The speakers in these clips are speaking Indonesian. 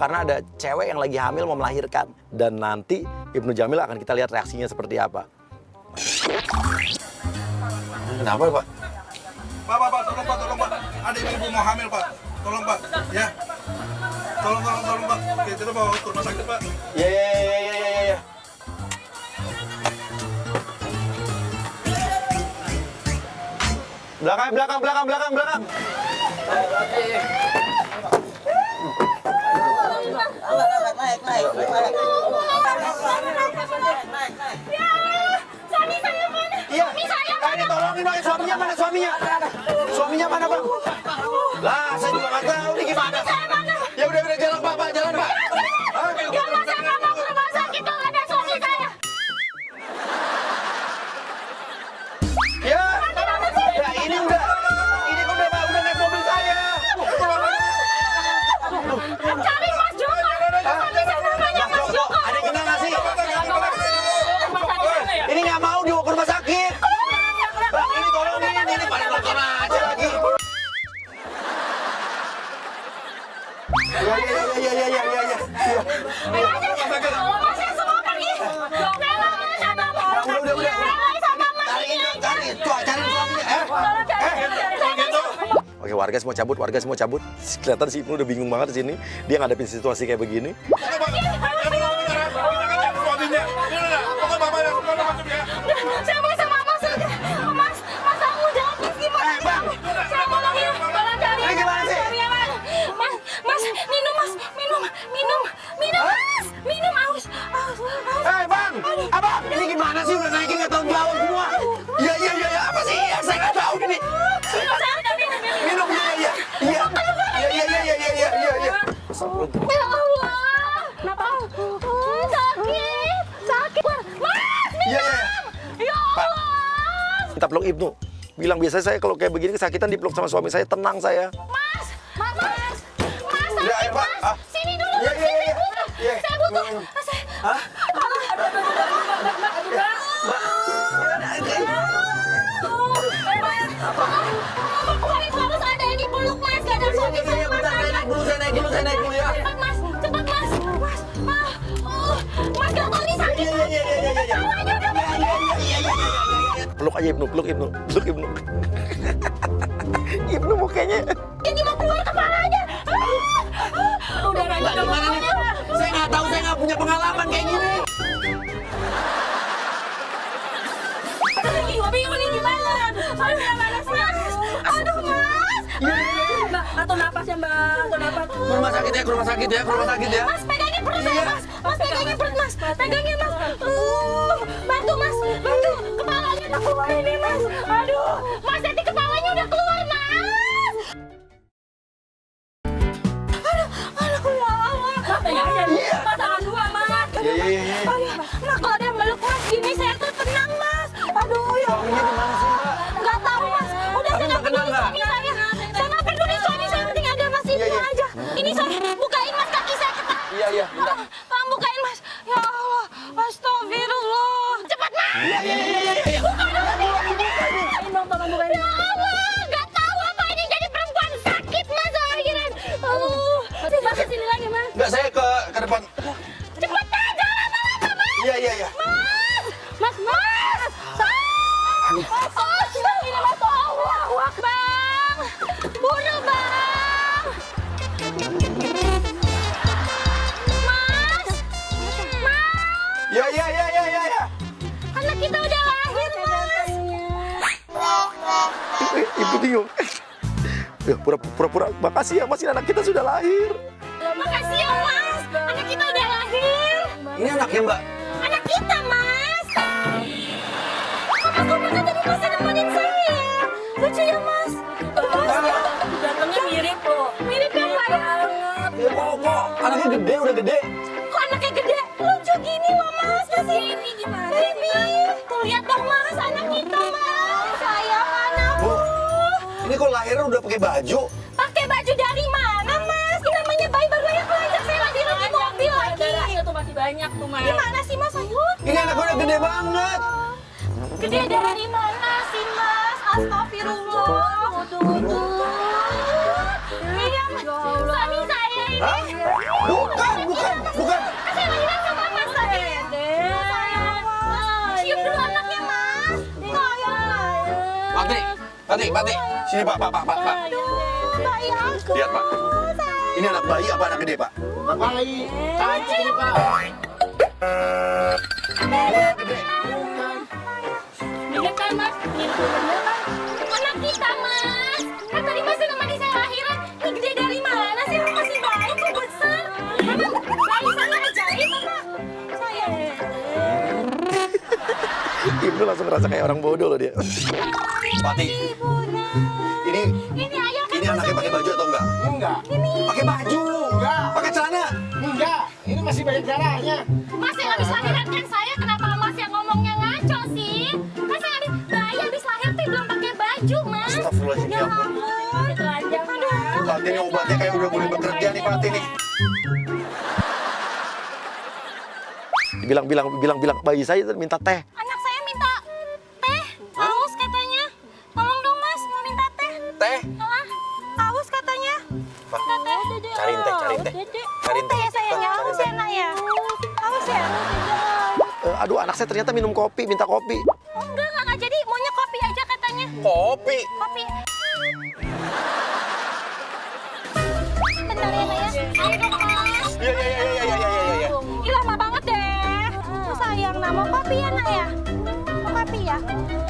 karena ada cewek yang lagi hamil mau melahirkan. Dan nanti Ibnu Jamil akan kita lihat reaksinya seperti apa. Kenapa Pak? Pak, tolong Pak. Ada ibu mau hamil Pak. Tolong Pak, ya. Tolong Pak. Kita bawa ke rumah sakit Pak. Ya. Belakang. Naik. Ya, suami saya mana? Iya. Suami saya mana? Tolongin dong, suaminya mana? Suaminya mana Bang? Lah, saya juga nggak tahu nih gimana. Ya udah jalan Pak. Ya masa nggak mau ke rumah sakit kalau ada suami saya? Ya ini udah naik mobil saya. Cari Mas Joko. Suami saya namanya Mas Joko. Ada yang kenal nggak sih? Ini nggak mau dibawa ke rumah sakit. Bang, ini tolongin, ini pada nonton aja lagi. Ya. Kalau masih semua pergi. Bella sama Mas. Udah. Bella sama Mas. Cari suaminya. Oke, warga semua cabut. Kelihatan si Ibnu udah bingung banget di sini. Dia ngadepin situasi kayak begini. Saya mau sama Mas aja. Mas aku jangan pergi gimana? Saya tolongin. Tolong cari Ini gimana sih? Mas, minum Mas. Minum aus. Bang! Abang! Ini gimana sih? Udah naikin nggak tanggung jawab semua. Iya. Apa sih? Saya nggak tahu ini. Minum, iya. Ya Allah. Kenapa? Sakit. Mas, minum. Iya. Ya Allah. Kita peluk Ibnu. Bilang biasa saya kalau kayak begini kesakitan dipeluk sama suami saya, tenang saya. Mas, sakit Udah, ayo, Pak. Mas. Sini dulu. Iya. Saya butuh. Hah? Harus ada yang dipeluk Mas. Gak ada suami saya. Saya naik dulu ya. Cepat Mas. Mas gak tahu ini sakit. Kepalanya udah Peluk aja Ibnu. Ibnu mukanya. Ini mau keluar kepalanya. Udah Gimana nih? Saya nggak tahu, saya nggak punya pengalaman kayak gini. Bingung nih gimana? Aduh Mas. Mbak, atau napas ya Mbak, atau napas. Ke rumah sakit ya. Mas pegangin perut saya Mas. Mas pegangin perut Mas. Pegangin Mas. Bantu Mas. Bantu. Kepalanya udah keluar ini Mas. Aduh. Mas nanti kepalanya udah keluar Mas. Aduh ya Allah. Mas, tangan dua Mas. Iya. Nah kalau ada meluk Mas gini saya tuh tenang Mas. Aduh ya Allah. Nggak tahu Mas. Udah saya nggak peduli suami saya. Saya nggak peduli suami saya. Penting ada Mas Ibnu aja. Ini saya bukain Mas kaki saya cepat. Iya. Tolong bukain Mas. Ya Allah. Astagfirullah. Cepat Mas. Iya. Bukain dong, tolong bukain. Ya Allah. Nggak tahu apa ini jadi perempuan sakit Mas akhiran. Mas, ke sini lagi Mas. Enggak, saya ke depan. Cepetan jangan lama-lama Mas. Iya. Mas. Astagfirullah. Allahu Akbar. Bunuh Bang. Mas. Iya. Anak kita udah lahir Mas. Ibu bingung. Ya, pura-pura. Makasih ya Mas, ini anak kita sudah lahir. Makasih ya Mas. Anak kita udah lahir. Ini anaknya Mbak. Anak kita Mas. Kok Mas tadi masih nemenin saya? Lucu ya Mas. Gantengnya mirip loh. Mirip yang lain. Ya kok anaknya gede, udah gede. Kok anaknya gede? Lucu gini loh Mas. Masih ini gimana? Baby. Tuh lihat dong Mas, anak kita Mas. Sayang anakku. Ini kok lahirnya udah pakai baju. Pakai baju dari mana Mas? Ini namanya bayi baru lahir belajar. Saya lagi mobil lagi. Darahnya tuh masih banyak tuh Mas. Gimana sih Mas? Ayo. Ini anak udah gede banget. Gede dari mana sih Mas? Astagfirullah. Iya Mas. Suami saya Hah? Bukan. Saya lahiran sama Mas tadi. Sayang, Mas. Cium dulu anaknya, Mas. Sayang. Pati. Sini, Pak. Bayi aku. Lihat, Pak. Ini anak bayi apa anak gede, Pak? Bayi, tanya ini Pak. Mirip kan mas? Mirip kan? Anak kita, Mas. Kan tadi Mas nemani saya lahiran. Ini gede dari mana sih? Masih bayi kok besar. Emang bayi sana ngejahit apa? Sayang. Ibnu langsung ngerasa kayak orang bodoh loh dia. Pati, ini Ini ayah kan anaknya pakai baju atau enggak? Enggak, Pakai baju. Enggak. Pakai celana. enggak. Ini masih banyak darahnya. Mas yang habis lahiran kan saya, kenapa Mas yang ngomongnya ngaco sih? Mas yang habis bayi habis lahir tuh belum pakai baju, Mas. Astagfirullahaladzim, ya ampun. Telanjang mas. Pati ini obatnya kayak udah mulai bekerja nih, Pati nih. Bilang bayi saya minta teh. Anak saya minta teh, haus katanya. Tolong dong Mas, mau minta teh. Teh? Haus katanya. Pak, Minta teh. cariin teh. Cariin teh. Ya sayangnya haus ya nak ya. Haus ya. Aduh, anak saya ternyata minum kopi, minta kopi. Oh, enggak jadi, maunya kopi aja katanya. Kopi? Kopi. Bentar ya nak ya. Ayo dong Mas. Iya. Ih lama banget deh. Sayang nak, mau kopi ya nak ya? Mau kopi ya?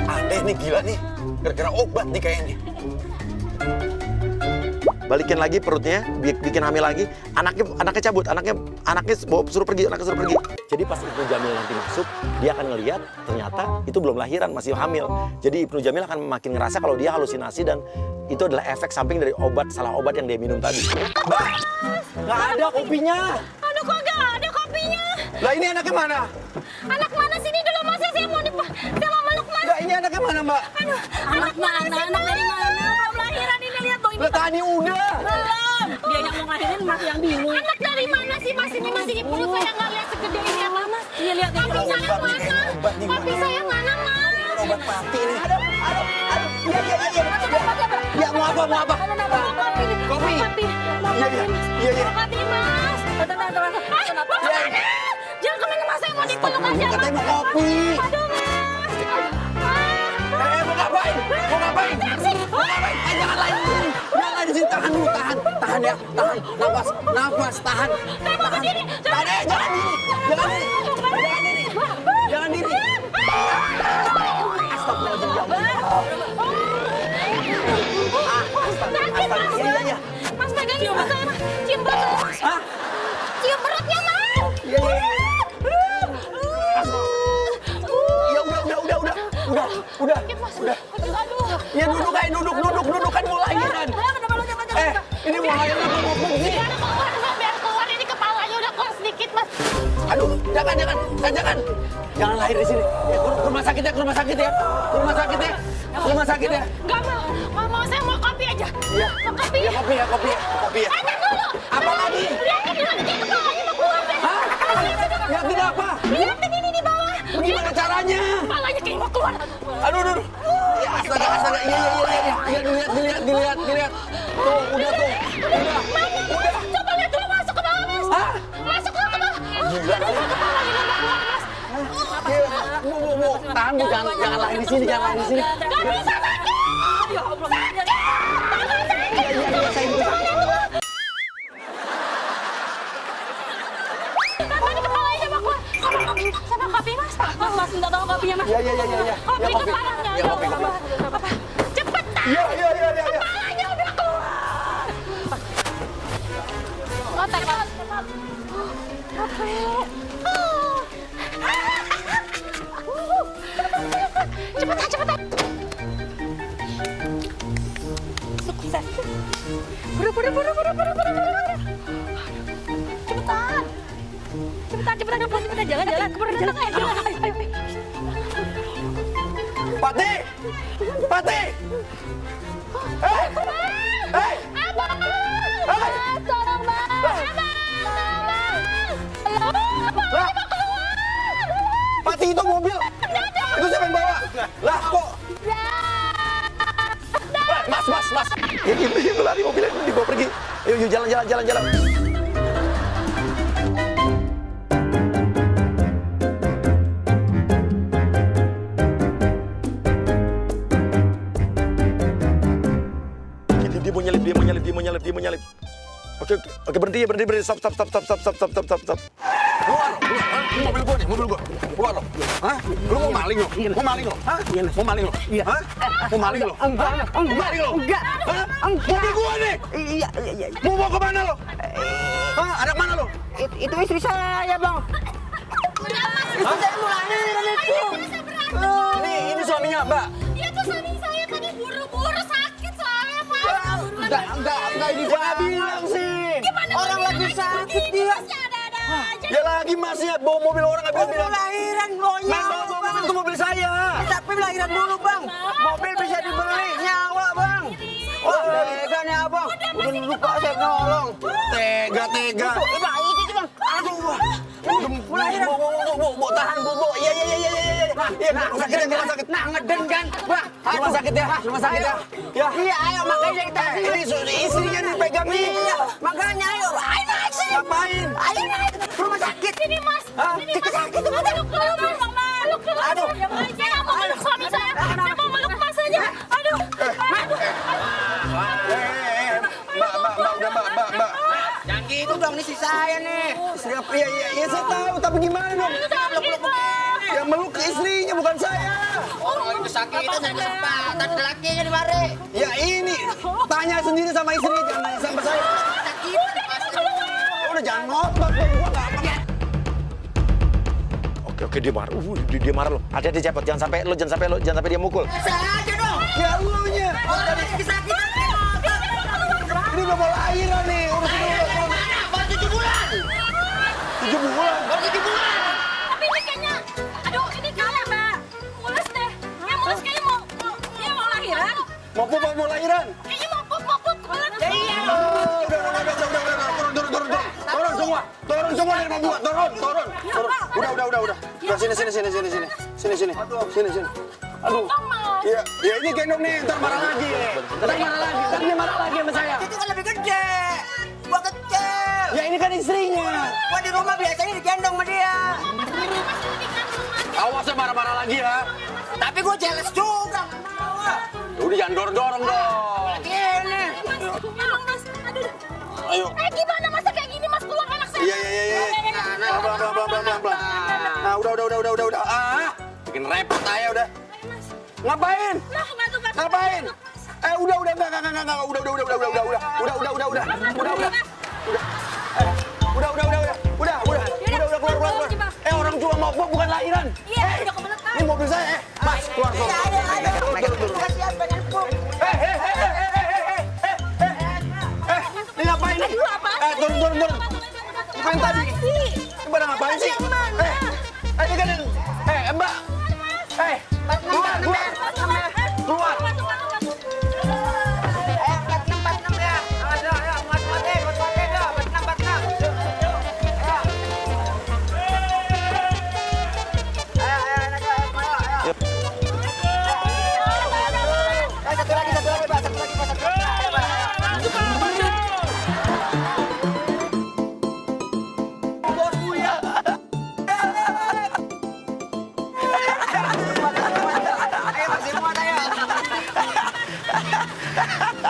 Aneh nih, gila nih. Gara-gara obat nih kayaknya. Balikin lagi perutnya, bikin hamil lagi. Anaknya cabut, anaknya suruh pergi. Jadi pas Ibnu Jamil nanti masuk, dia akan ngelihat ternyata itu belum lahiran, masih hamil. Jadi Ibnu Jamil akan makin ngerasa kalau dia halusinasi dan itu adalah efek samping dari salah obat yang dia minum tadi. Mbak, nggak ada kopinya. Aduh kok gak ada kopinya? Lah ini anaknya mana? Anak mana sini dulu Mas, saya mau meluk Mas. Lah ini anaknya mana, Mbak? Aduh, anak mana? Anak dari mana? Belum lahiran ini lihat tuh ini. Lah tani udah. Belum. Dia yang mau ngelahirin masih yang bingung. Anak dari mana sih Mas? Ini masih di perut saya nggak lihat segede ini apa Mas? Iya lihat Kopi yang saya mana? Kopi saya mana Mas? Obat Pati nih. Aduh. Iya. Ya mau apa? Mau kopi nih. Kopi. Mau kopi Mas. Iya. Mau kopi Mas. Kenapa? Jangan kemana Mas, saya mau dipeluk aja. Katanya mau kopi. Aduh Mas. Mau ngapain? Jangan lain di sini. Tahan dulu, tahan ya. Nafas, tahan. Jangan diri. Sakit Mas. Iya. Mas pegang cium saya Mas. Cium perut Mas. Hah? Cium perutnya Mas. Iya. Udah. Sakit Mas. Aduh. Ya duduk kan mau lahiran. Ini mau lahiran apa mau fungsi? Biar keluar ini kepalanya udah keluar sedikit Mas. Aduh, jangan. Jangan lahir di sini. Ya, ke rumah sakit ya. Gak mau, saya mau kopi aja. Iya. Mau kopi. Ya, kopi ya. Lihat dulu. Apa lagi? Lihatin dulu, kayak kepalanya mau keluar deh. Hah? Lihatin apa? Lihatin ini di bawah. Gimana caranya? Kepalanya kayak mau keluar. Aduh. Ya, astaga. Iya. Dilihat. Tuh, udah. Mana? Coba lihat dulu masuk ke bawah Mas. Hah? Masuk dulu ke bawah. Gila. Kepalanya udah mau keluar Mas. Bu. Tahan, Bu. Jangan lahir di sini. Gak bisa sakit. Ya Allah. Iya, saya bisa. Tadi kepalanya mau keluar. Sama kopi Mas. Mas minta tolong kopinya mas. Iya. Kopi kepalanya. Ya, kopi. Apa? Cepetan. Iya. Kepalanya udah keluar. Otak Mas. Capek. Cepetan. Sukses. Buru. Cepetan. Jalan. Keburu jalan. Ayo. Pati. Hei. Abang. Hei. Tolong Bang. Abang. Lah. Pati itu mobil. Itu siapa yang bawa? Lah kok? Mas. Itu lari mobilnya dibawa pergi. Ayo jalan. dia mau nyalip. Oke, berhenti. Stop. Keluar lo, mobil gua nih, mobil gua. Keluar lo. Hah? Lu mau maling lo? Hah? Mau maling lo? Hah? Mau maling lo? Enggak. Hah? Mobil gua nih. Iya. Mau bawa kemana lo? Hah? Anak mana lo? Itu istri saya, Bang. Istri saya mau lahiran itu. Ini suaminya, Mbak. Dia tuh suami saya tadi buru-buru sakit soalnya, Pak. Enggak, ini gua nggak bilang sih. Orang lagi sakit dia. Masih ada aja. Ya lagi masih bawa mobil orang nggak Mau bilang. lahiran maunya. Bawa mobil itu mobil saya. Tapi lahiran dulu, Bang. Mobil bisa dibeli, nyawa, Bang. Wah, tega nih, Abang. Udah lupa saya nolong. Tega. Bang, itu sih, Bang. Aduh. Lahiran. Bu, tahan, Bu. Iya. Iya, rumah sakit. Nah, ngeden kan, Bang. Rumah sakit ya. Ya. Iya, ayo makanya kita Ini istrinya dipegang nih. Iya, makanya ayo naik sini. Ngapain? Ayo naik rumah sakit. Sini, Mas. Kita sakit tuh, Mas. Meluk, Mas. Aduh. Saya nggak mau meluk suami saya. Saya mau meluk Mas aja. Aduh. Mbak. Jangan gitu dong, ini si saya nih. Istri apa? Iya, saya tahu, tapi gimana dong? Ya meluk ke istrinya, bukan saya. Orang lagi kesakitan, jadi kesempatan. Ada lakinya di mari. Ya ini, tanya sendiri sama istrinya, jangan nanya sama saya. Udah jangan ngotot, gua nggak apa. Oke, dia marah. Dia marah lo. Hati-hati cepet, jangan sampai dia mukul. Saya aja dong. Ya elunya. Orang lagi kesakitan. Ini udah mau lahiran nih, urusin dulu. Mana? Baru 7 bulan. 7 bulan. Baru 7 bulan. Tapi ini kayaknya, aduh ini kalah, Mbak. Mules deh. Yang mules kayaknya mau lahiran. Mau lahiran. Kayaknya mau pupuk. Iya. Udah. Turun semua dari mobil gua. Turun. Udah. Sini. Aduh. Ya ini gendong nih, ntar marah lagi. Ntar dia marah lagi sama saya. Itu kan lebih gede. Gua kecil. Ya ini kan istrinya. Gua di rumah biasanya digendong sama dia. Awas ya marah-marah lagi ya. Tapi gua jealous juga. Nggak mau. Udah jangan dorong dong. Gini. Mas. Aduh. Ayo. Gimana masa kayak gini, Mas? Keluar anak saya. Iya. Pelan. Nah, udah. Bikin repot aja udah. Ngapain? Nah, bantu. Ngapain? Udah, enggak. Udah, keluar. Orang cuma mau bukan lahiran. Iya, udah kebelet. Ini mobil saya. Mas, keluar. Gua siap pengen pup. Ini ngapain nih? Turun. Ngapain tadi? Ini pada ngapain sih? Ini kan Mbak. Keluar.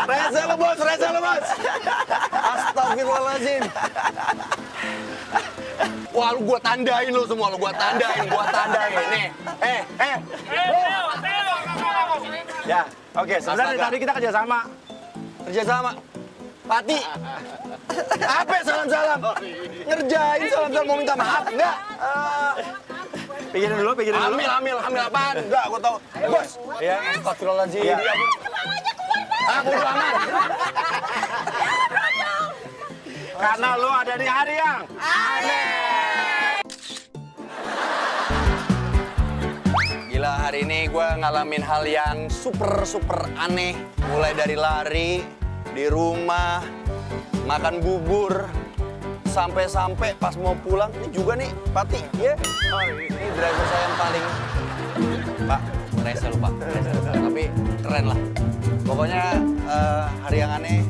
Rese lo, Bos. Astagfirullahaladzim. Wah, gua tandain lo semua, gua tandain. Nih. Ya, oke. Sebenarnya Astaga. tadi kita kerjasama. Pati. Apa salam-salam? Ngerjain salam-salam mau minta maaf enggak? Pikirin dulu. Hamil apaan? Enggak, gua tahu. Bos. Ya, Astagfirullahaladzim. Iya. Bodo amat. karena lo ada di hari yang Gila, hari ini gue ngalamin hal yang super aneh. Mulai dari lari, di rumah, makan bubur, sampai pas mau pulang, ini juga nih, Pati, ya. Ini driver saya yang paling... Pak, rese lu, Pak. Tapi keren lah. Pokoknya hari yang aneh